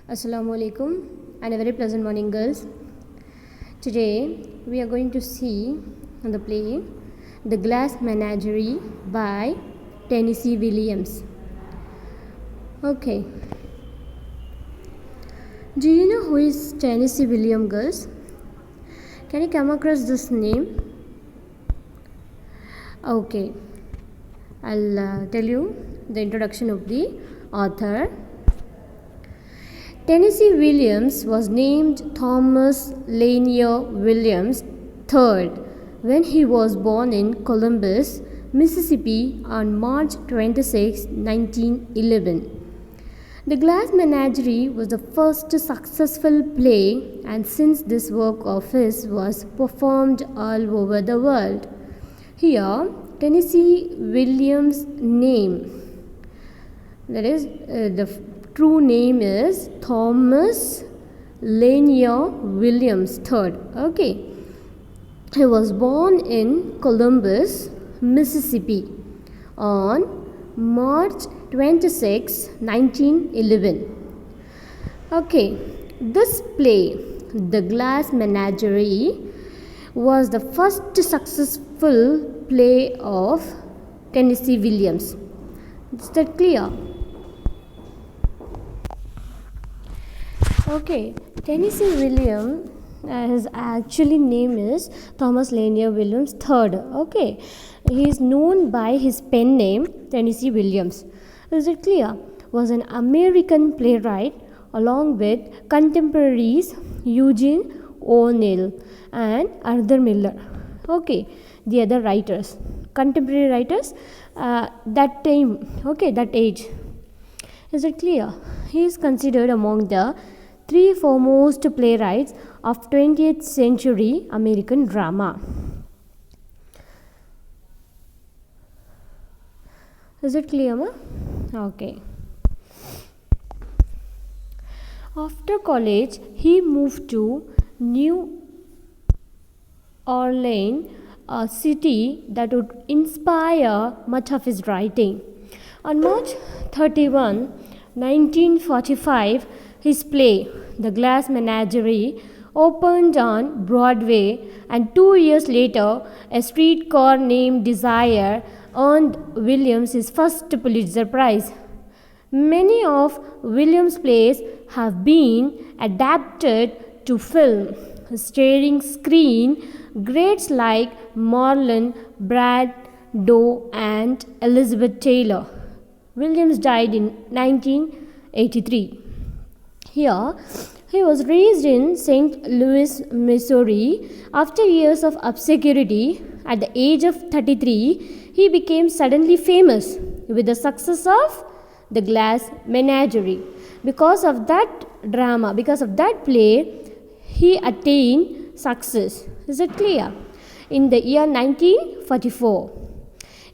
Assalamu alaikum and a very pleasant morning, girls. Today we are going to see the play The Glass Menagerie by Tennessee Williams. Okay. Do you know who is Tennessee Williams, girls? Can you come across this name? Okay. I'll tell you the introduction of the author. Tennessee Williams was named Thomas Lanier Williams III when he was born in Columbus, Mississippi on March 26, 1911. The Glass Menagerie was the first successful play, and since this work of his was performed all over the world. Here, Tennessee Williams' name, that is the true name is Thomas Lanier Williams III. Okay. He was born in Columbus, Mississippi on March 26, 1911. Okay. This play, The Glass Menagerie, was the first successful play of Tennessee Williams. Is that clear? Okay, Tennessee Williams, his actually name is Thomas Lanier Williams III. Okay, he is known by his pen name Tennessee Williams. Is it clear? Was an American playwright along with contemporaries Eugene O'Neill and Arthur Miller. Okay, the other writers, contemporary writers, that time. Okay, that age. Is it clear? He is considered among the three foremost playwrights of 20th century American drama. Is it clear, ma? Okay. After college, he moved to New Orleans, a city that would inspire much of his writing. On March 31, 1945, his play, The Glass Menagerie, opened on Broadway, and 2 years later, A Streetcar Named Desire earned Williams his first Pulitzer Prize. Many of Williams' plays have been adapted to film, starring screen greats like Marlon Brando and Elizabeth Taylor. Williams died in 1983. Here, he was raised in St. Louis, Missouri. After years of obscurity, at the age of 33, he became suddenly famous with the success of The Glass Menagerie. Because of that drama, because of that play, he attained success. Is it clear? In the year 1944,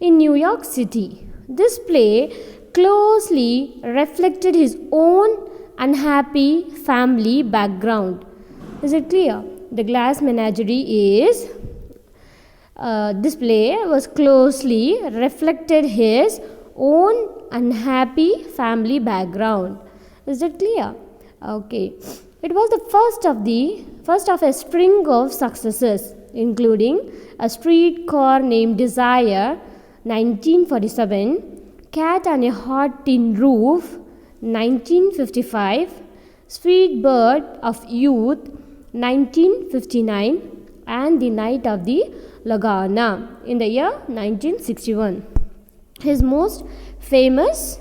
in New York City, this play closely reflected his own unhappy family background. Is it clear? The Glass Menagerie is this play was closely reflected his own unhappy family background. Is it clear? Okay. It was the first of a string of successes, including A Streetcar Named Desire, 1947, Cat on a Hot Tin Roof, 1955, Sweet Bird of Youth, 1959, and The Night of the Laguna in the year 1961. His most famous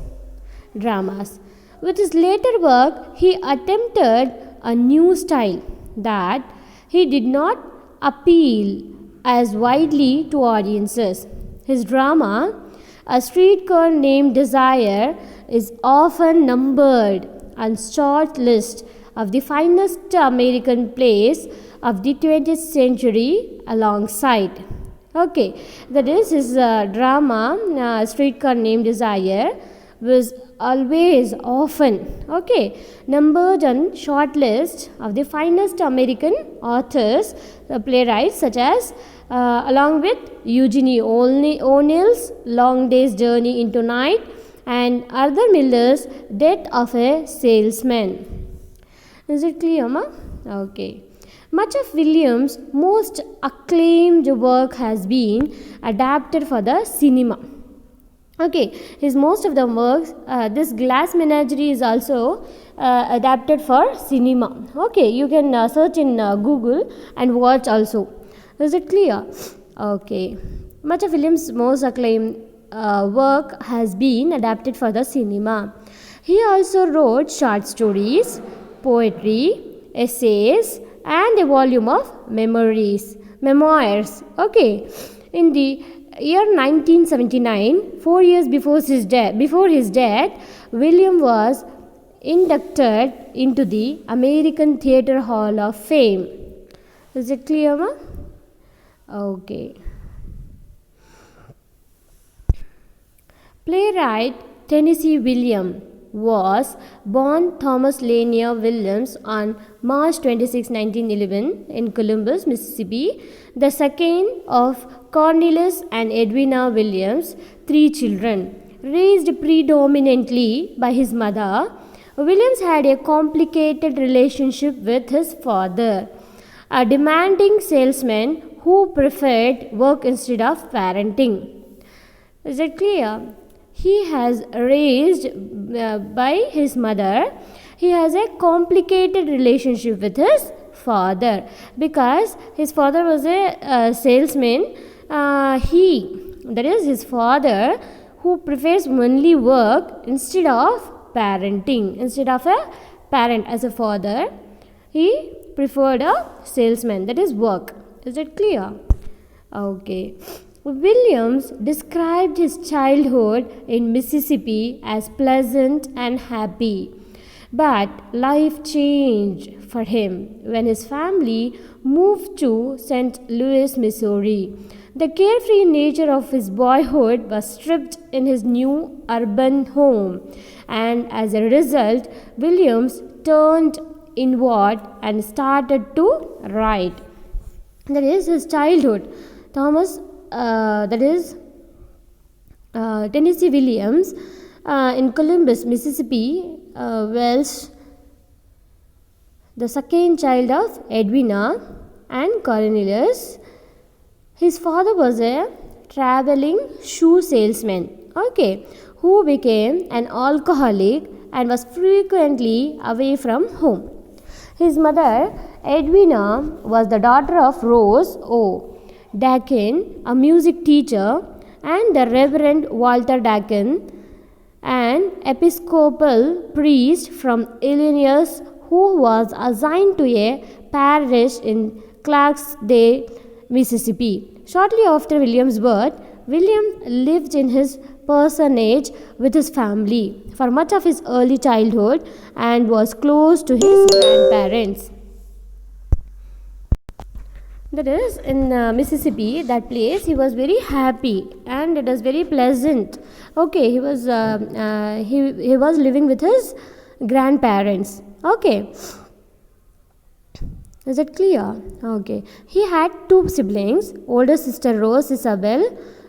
dramas. With his later work, he attempted a new style that he did not appeal as widely to audiences. His drama, A Streetcar Named Desire, is often numbered on short list of the finest American plays of the 20th century alongside. Okay, that is his drama, Streetcar Named Desire, was always often numbered on short list of the finest American authors, playwrights such as along with Eugene O'Neill's Long Day's Journey into Night and Arthur Miller's Death of a Salesman. Is it clear, ma? Okay. Much of Williams' most acclaimed work has been adapted for the cinema. Okay, his most of the works, this Glass Menagerie is also adapted for cinema. Okay, you can search in Google and watch also. Is it clear? Okay. Much of Williams' most acclaimed work has been adapted for the cinema. He also wrote short stories, poetry, essays, and a volume of memoirs. Okay, in the year 1979, 4 years before his death, William was inducted into the American Theatre Hall of Fame. Is it clear, ma? Okay. Playwright Tennessee Williams was born Thomas Lanier Williams on March 26, 1911 in Columbus, Mississippi, the second of Cornelius and Edwina Williams, 3 children. Raised predominantly by his mother, Williams had a complicated relationship with his father, a demanding salesman who preferred work instead of parenting. Is it clear? He has raised by his mother. He has a complicated relationship with his father because his father was a salesman. That is his father, who prefers only work instead of parenting. Instead of a parent as a father, he preferred a salesman, that is work. Is it clear? Okay. Williams described his childhood in Mississippi as pleasant and happy. But life changed for him when his family moved to St. Louis, Missouri. The carefree nature of his boyhood was stripped in his new urban home, and as a result, Williams turned inward and started to write. That is his childhood. Tennessee Williams in Columbus, Mississippi, Welsh, the second child of Edwina and Cornelius. His father was a traveling shoe salesman, who became an alcoholic and was frequently away from home. His mother, Edwina, was the daughter of Rose O. Dakin, a music teacher, and the Reverend Walter Dakin, an Episcopal priest from Illinois who was assigned to a parish in Clarksdale, Mississippi. Shortly after William's birth, William lived in his parsonage with his family for much of his early childhood and was close to his grandparents. That is, in Mississippi, that place, he was very happy and it was very pleasant. He was living with his grandparents. Is it clear? He had 2 siblings, older sister Rose Isabel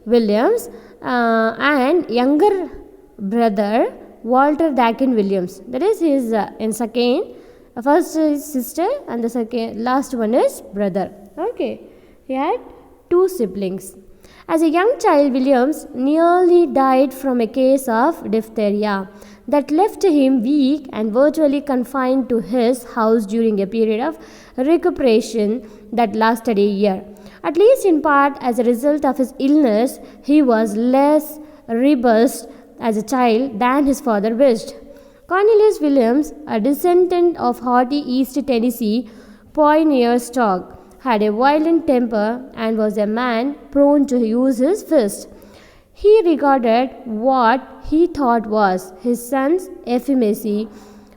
Williams and younger brother Walter Dakin Williams. That is his in second. First is sister and the last one is brother. He had 2 siblings. As a young child, Williams nearly died from a case of diphtheria that left him weak and virtually confined to his house during a period of recuperation that lasted a year. At least in part as a result of his illness, he was less robust as a child than his father wished. Cornelius Williams, a descendant of hardy East Tennessee pioneer stock, had a violent temper and was a man prone to use his fist. He regarded what he thought was his son's effeminacy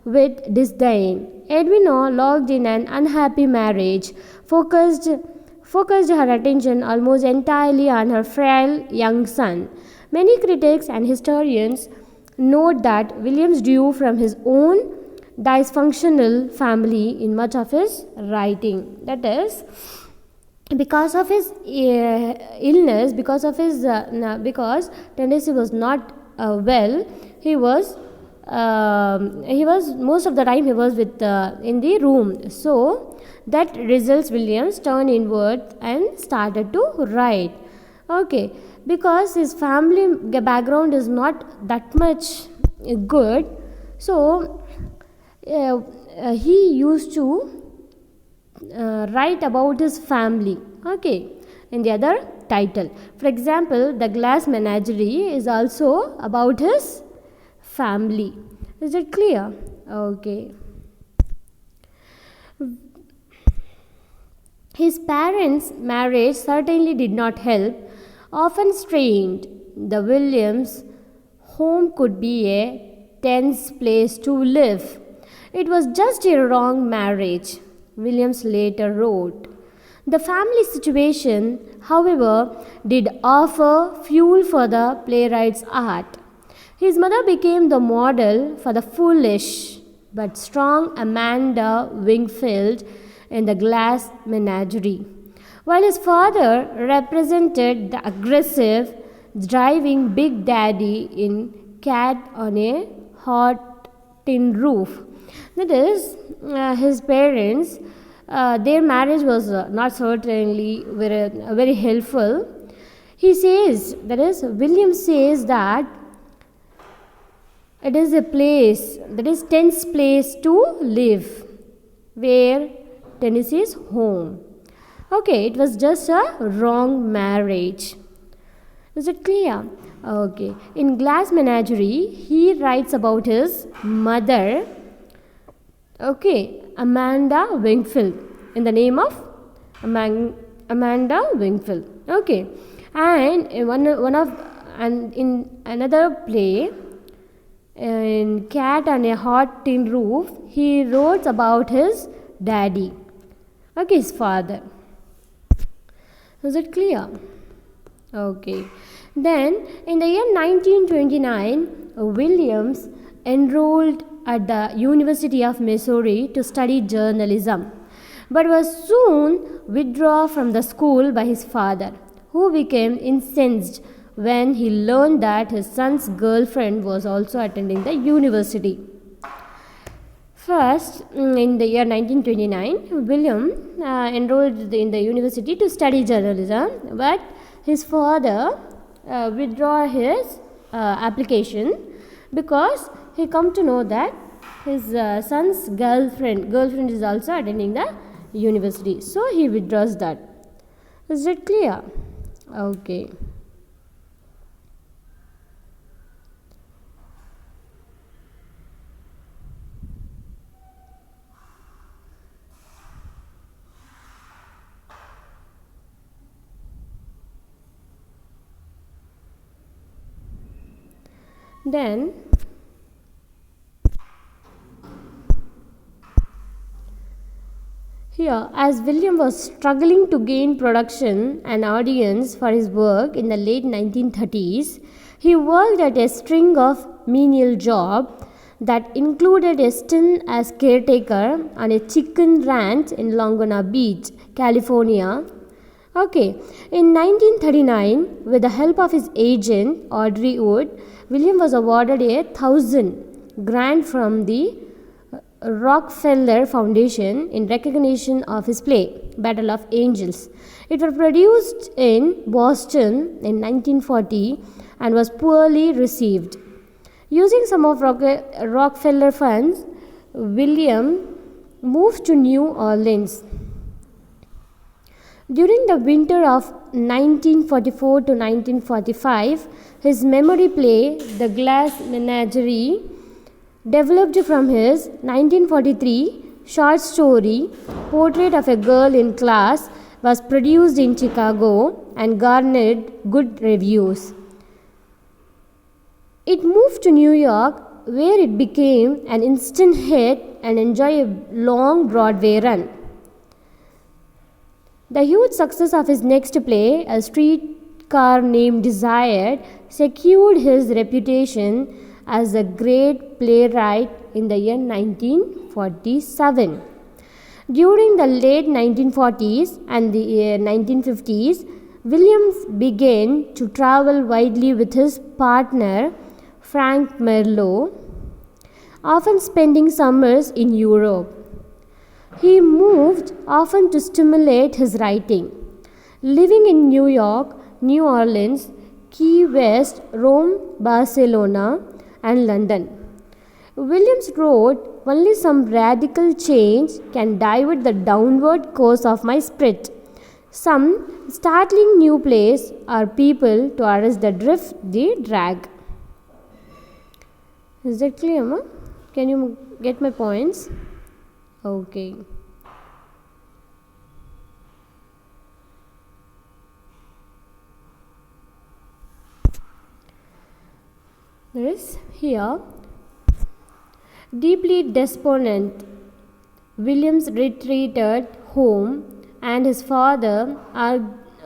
with disdain. Edwina, locked in an unhappy marriage, focused her attention almost entirely on her frail young son. Many critics and historians note that Williams drew from his own dysfunctional family in much of his writing. That is, because of his illness, because Tennessee was not well, he was he was most of the time he was with in the room. So that results Williams turned inward and started to write. Okay, because his family background is not that much good, so he used to write about his family. Okay, in the other title, for example, The Glass Menagerie is also about his family. Is it clear? Okay. His parents' marriage certainly did not help. Often strained, the Williams' home could be a tense place to live. It was just a wrong marriage, Williams later wrote. The family situation, however, did offer fuel for the playwright's art. His mother became the model for the foolish but strong Amanda Wingfield in The Glass Menagerie, while his father represented the aggressive, driving Big Daddy in Cat on a Hot Tin Roof. That is, his parents, their marriage was not certainly very helpful. He says, that is, William says that it is a place, that is tense place to live, where Tennessee is home. Okay, it was just a wrong marriage. Is it clear? Okay. In Glass Menagerie, he writes about his mother, okay, Amanda Wingfield, in the name of Amanda Wingfield. Okay, and in another play, in Cat on a Hot Tin Roof, he wrote about his daddy, okay, his father. Is it clear? Okay. Then, in the year 1929, Williams enrolled at the University of Missouri to study journalism, but was soon withdrawn from the school by his father, who became incensed when he learned that his son's girlfriend was also attending the university. First, in the year 1929, William enrolled in the university to study journalism, but his father withdrew his application because he come to know that his son's girlfriend is also attending the university. So he withdraws that. Is it clear? Okay. Then here, as William was struggling to gain production and audience for his work in the late 1930s, he worked at a string of menial jobs that included a stint as caretaker on a chicken ranch in Laguna Beach, California. Okay, in 1939, with the help of his agent Audrey Wood, William was awarded a $1,000 grant from the Rockefeller Foundation in recognition of his play, Battle of Angels. It was produced in Boston in 1940 and was poorly received. Using some of Rockefeller funds, William moved to New Orleans. During the winter of 1944 to 1945, his memory play, The Glass Menagerie, developed from his 1943 short story, Portrait of a Girl in Class, was produced in Chicago and garnered good reviews. It moved to New York, where it became an instant hit and enjoyed a long Broadway run. The huge success of his next play, A Streetcar Named Desire, secured his reputation as a great playwright in the year 1947. During the late 1940s and the 1950s, Williams began to travel widely with his partner, Frank Merlo. often spending summers in Europe. He moved often to stimulate his writing, living in New York, New Orleans, Key West, Rome, Barcelona, and London. Williams wrote, "Only some radical change can divert the downward course of my spirit. Some startling new place or people to arrest the drift they drag." Is that clear, ma? Can you get my points? Okay. There is here, deeply despondent, Williams retreated home and his father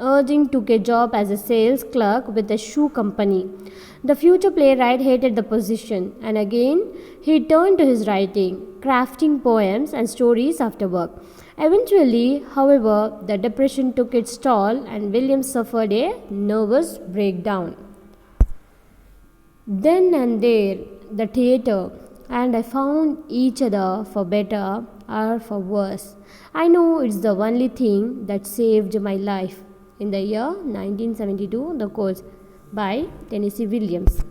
urging took a job as a sales clerk with a shoe company. The future playwright hated the position, and again he turned to his writing, crafting poems and stories after work. Eventually, however, the depression took its toll and Williams suffered a nervous breakdown. Then and there, the theatre and I found each other for better or for worse. I know it's the only thing that saved my life. In the year 1972, the quote by Tennessee Williams.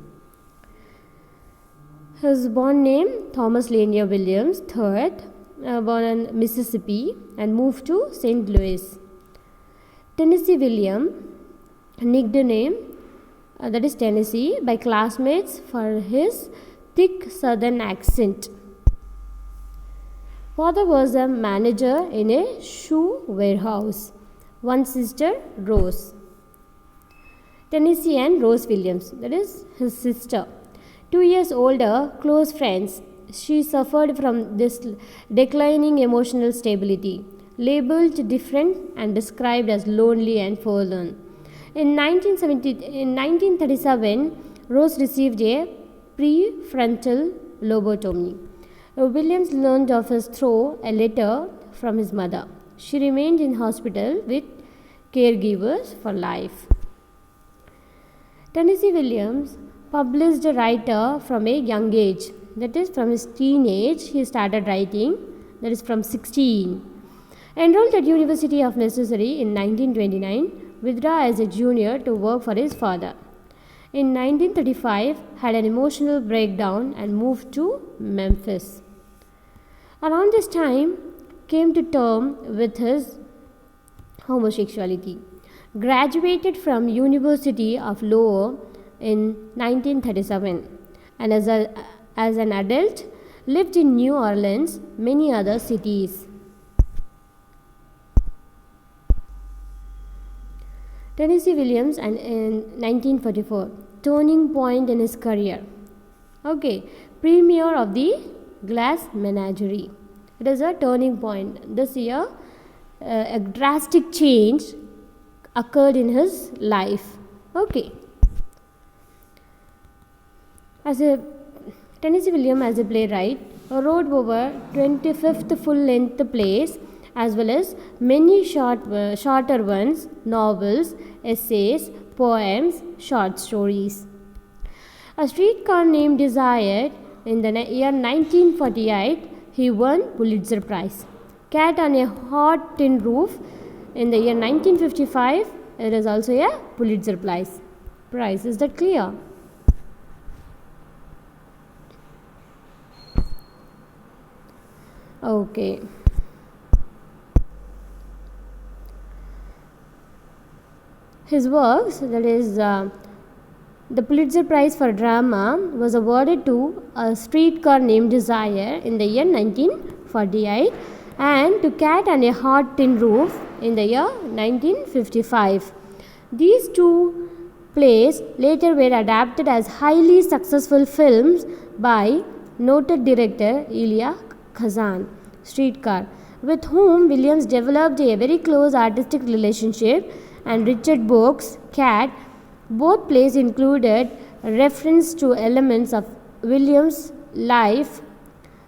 His born name Thomas Lanier Williams III, born in Mississippi and moved to St. Louis. Tennessee William, nickname that is Tennessee by classmates for his thick southern accent. Father was a manager in a shoe warehouse. One sister, Rose. Tennessee and Rose Williams, that is his sister. 2 years older, close friends. She suffered from this declining emotional stability, labeled different and described as lonely and forlorn. In 1937, Rose received a prefrontal lobotomy. Williams learned of his through a letter from his mother. She remained in hospital with caregivers for life. Tennessee Williams, published writer from a young age, that is from his teenage he started writing, that is from 16. Enrolled at University of Missouri in 1929, withdrew as a junior to work for his father. In 1935, had an emotional breakdown and moved to Memphis. Around this time, came to terms with his homosexuality. Graduated from University of Iowa in 1937 and as an adult lived in New Orleans, many other cities. Tennessee Williams and in 1944, turning point in his career. Okay, premiere of the Glass Menagerie. It is a turning point. This year, a drastic change occurred in his life. Okay. As a Tennessee Williams as a playwright wrote over 25th full-length plays as well as many shorter ones, novels, essays, poems, short stories. A Streetcar Named Desire in the year 1948, he won Pulitzer Prize. Cat on a Hot Tin Roof in the year 1955, it is also a Pulitzer Prize. Is that clear? Okay. His works, that is the Pulitzer Prize for Drama, was awarded to A Streetcar Named Desire in the year 1948 and to Cat on a Hot Tin Roof in the year 1955. These two plays later were adapted as highly successful films by noted director Elia Kazan, Streetcar, with whom Williams developed a very close artistic relationship, and Richard Book's Cat. Both plays included reference to elements of Williams' life,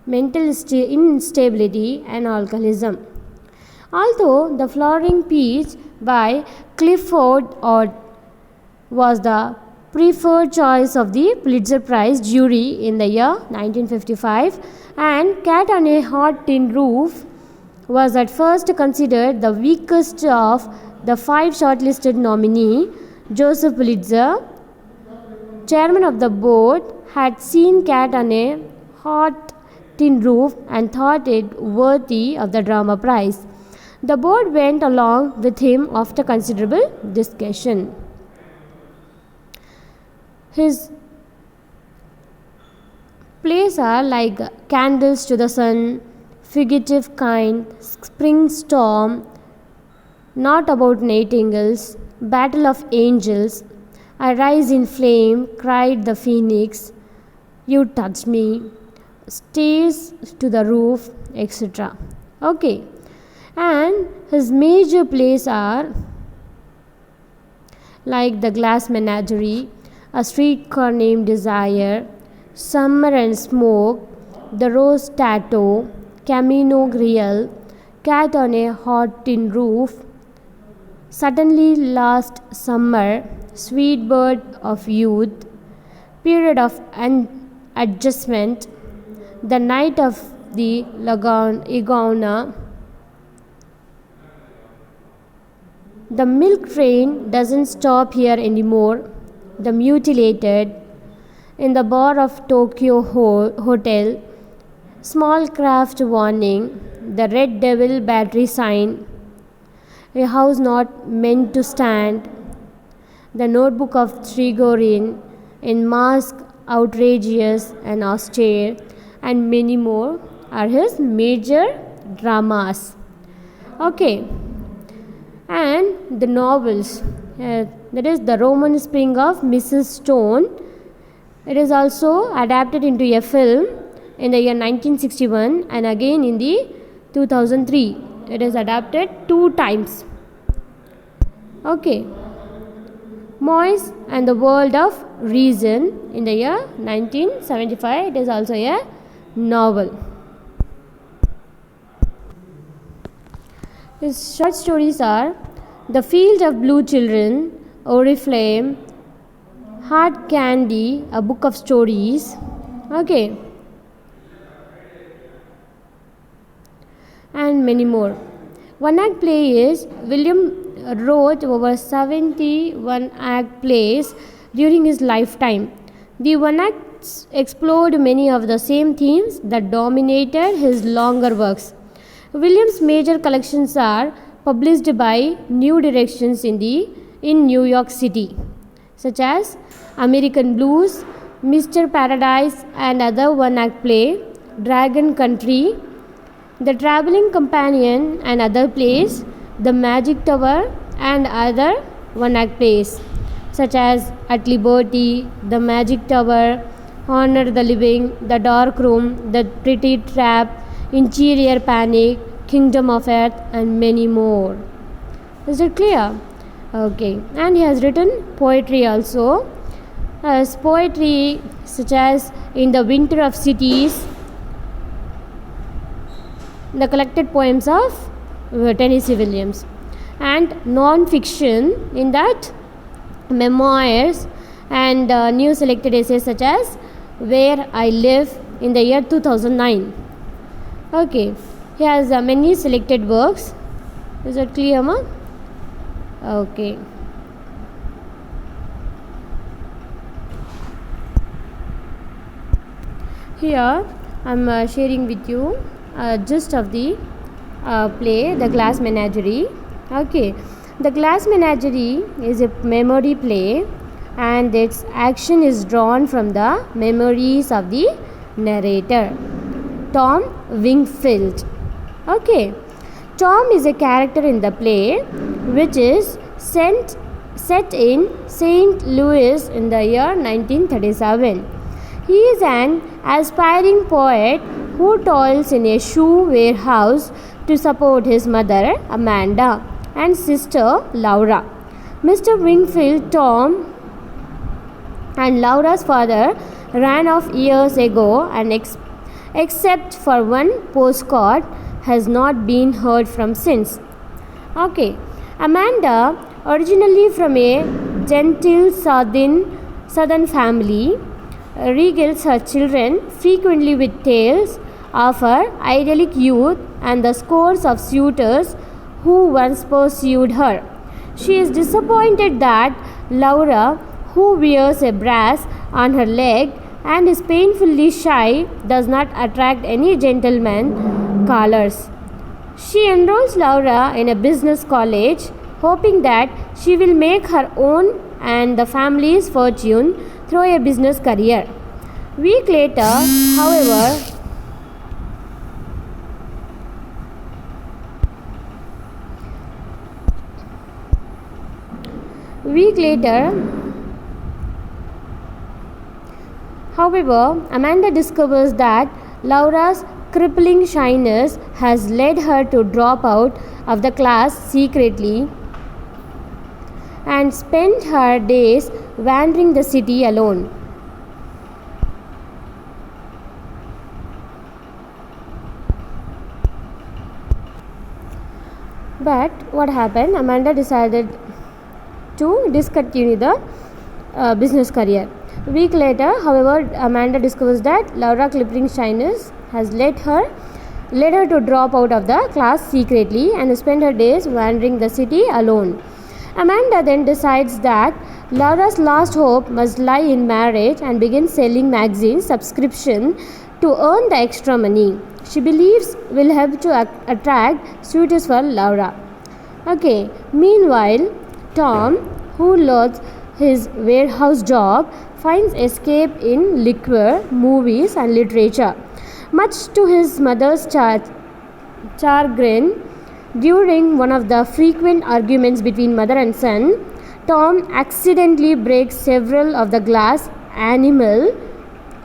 mental instability and alcoholism. Although The Flowering Peach by Clifford Ode was the preferred choice of the Pulitzer Prize jury in the year 1955, and Cat on a Hot Tin Roof was at first considered the weakest of the 5 shortlisted nominees. Joseph Pulitzer, chairman of the board, had seen Cat on a Hot Tin Roof and thought it worthy of the drama prize. The board went along with him after considerable discussion. His plays are like Candles to the Sun, Fugitive Kind, Spring Storm, Not About Nightingales, Battle of Angels, I Rise in Flame, Cried the Phoenix, You Touch Me, Stairs to the Roof, etc. Okay, and his major plays are like The Glass Menagerie, A Streetcar Named Desire, Summer and Smoke, The Rose Tattoo, Camino Real, Cat on a Hot Tin Roof, Suddenly Last Summer, Sweet Bird of Youth, Period of Adjustment, The Night of the Iguana, The Milk Train Doesn't Stop Here Anymore, The Mutilated, In the Bar of Tokyo Hotel, Small Craft Warning, The Red Devil Battery Sign, A House Not Meant to Stand, The Notebook of Trigorin, In Mask, Outrageous and Austere, and many more are his major dramas. Okay, and the novels, that is The Roman Spring of Mrs. Stone. It is also adapted into a film in the year 1961 and again in the 2003. It is adapted 2 times. Okay, Moise and the World of Reason in the year 1975. It is also a novel. His short stories are The Field of Blue Children, Oriflame, Hard Candy, A Book of Stories. Okay, and many more. One act play is William wrote over 71 act plays during his lifetime. The one acts explored many of the same themes that dominated his longer works. William's major collections are published by New Directions in New York City, such as American Blues, Mr. Paradise and Other One Act Play, Dragon Country, The Traveling Companion and Other Plays, The Magic Tower and Other One Act Plays, such as At Liberty, The Magic Tower, Honor the Living, The Dark Room, The Pretty Trap, Interior Panic, Kingdom of Earth, and many more. Is it clear? Okay, and he has written poetry also. As poetry such as In the Winter of Cities, the collected poems of Tennessee Williams, and non-fiction in that memoirs and new selected essays such as Where I Live in the year 2009. Okay, he has many selected works. Is that clear, ma? Okay. Here I am sharing with you gist of the play The Glass Menagerie. Okay, The Glass Menagerie is a memory play and its action is drawn from the memories of the narrator, Tom Wingfield. Okay, Tom is a character in the play which is set in St. Louis in the year 1937. He is an aspiring poet who toils in a shoe warehouse to support his mother, Amanda, and sister, Laura. Mr. Wingfield, Tom, and Laura's father ran off years ago and except for one postcard has not been heard from since. Okay, Amanda, originally from a gentile southern Southern family regales her children frequently with tales of her idyllic youth and the scores of suitors who once pursued her. She is disappointed that Laura, who wears a brass on her leg and is painfully shy, does not attract any gentleman callers. She enrolls Laura in a business college, hoping that she will make her own and the family's fortune through a business career. Week later, however, week later, however, Amanda discovers that Laura's crippling shyness has led her to drop out of the class secretly and spend her days wandering the city alone. But what happened? Amanda decided to discontinue the business career. A week later, however, Amanda discovers that Laura crippling shyness has led her to drop out of the class secretly and spend her days wandering the city alone. Amanda then decides that Laura's last hope must lie in marriage and begins selling magazine subscription to earn the extra money she believes will help to attract suitors for Laura. Okay, meanwhile, Tom, who loves his warehouse job, finds escape in liquor, movies, and literature. Much to his mother's chagrin, during one of the frequent arguments between mother and son, Tom accidentally breaks several of the glass animal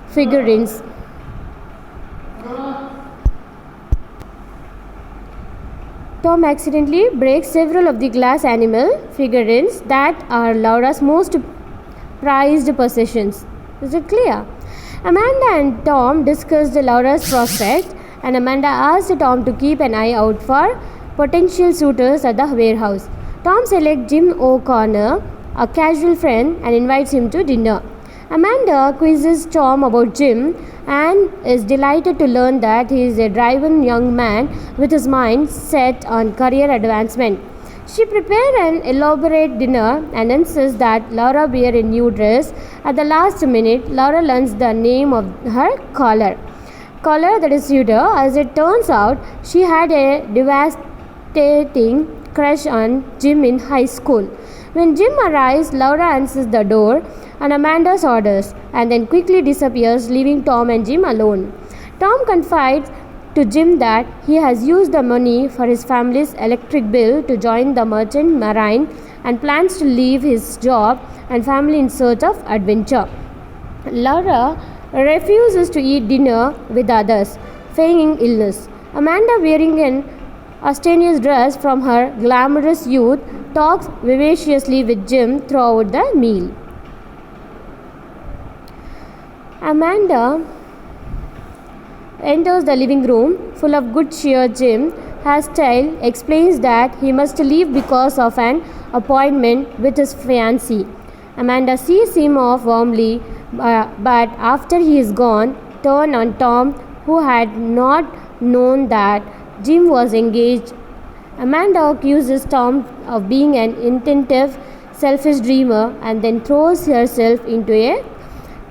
figurines. Tom accidentally breaks several of the glass animal figurines that are Laura's most prized possessions. Is it clear? Amanda and Tom discussed Laura's prospects, and Amanda asked Tom to keep an eye out for potential suitors at the warehouse. Tom selects Jim O'Connor, a casual friend, and invites him to dinner. Amanda quizzes Tom about Jim and is delighted to learn that he is a driven young man with his mind set on career advancement. She prepares an elaborate dinner and insists that Laura wear a new dress. At the last minute, Laura learns the name of her caller, that is suitor. As it turns out, she had a devastating crush on Jim in high school. When Jim arrives, Laura answers the door and Amanda's orders and then quickly disappears, leaving Tom and Jim alone. Tom confides to Jim that he has used the money for his family's electric bill to join the merchant marine and plans to leave his job and family in search of adventure. Laura refuses to eat dinner with others, feigning illness. Amanda, wearing an ostentatious dress from her glamorous youth, talks vivaciously with Jim throughout the meal. Amanda enters the living room full of good cheer. Jim, hostile, explains that he must leave because of an appointment with his fiancée. Amanda sees him off warmly, but after he is gone, turns on Tom, who had not known that Jim was engaged. Amanda accuses Tom of being an inattentive, selfish dreamer and then throws herself into a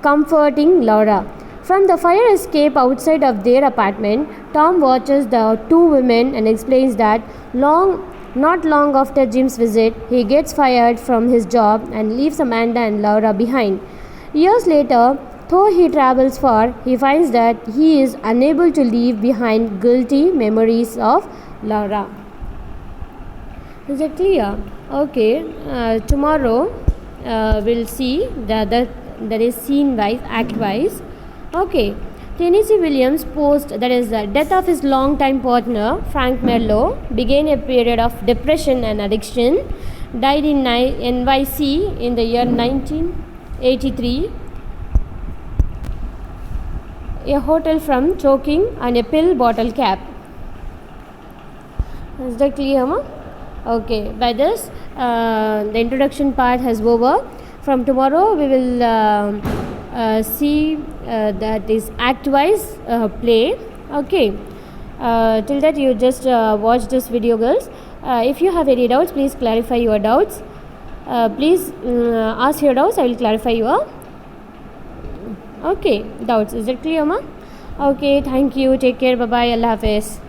comforting Laura. From the fire escape outside of their apartment, Tom watches the two women and explains that not long after Jim's visit, he gets fired from his job and leaves Amanda and Laura behind. Years later, though he travels far, he finds that he is unable to leave behind guilty memories of Laura. Is it clear? Okay, tomorrow we'll see that is scene wise, act wise. Okay, Tennessee Williams' post, that is the death of his longtime partner Frank Merlo, began a period of depression and addiction. Died in NYC in the year 1983. A hotel from choking on a pill bottle cap. Is that clear, ma? Okay, by this the introduction part has over. From tomorrow we will see that is act wise play. Okay, till that you just watch this video, girls. If you have any doubts, please clarify your doubts. Please ask your doubts, I will clarify your doubts. Is that clear, ma? Okay, thank you, take care, bye bye, Allah Hafiz.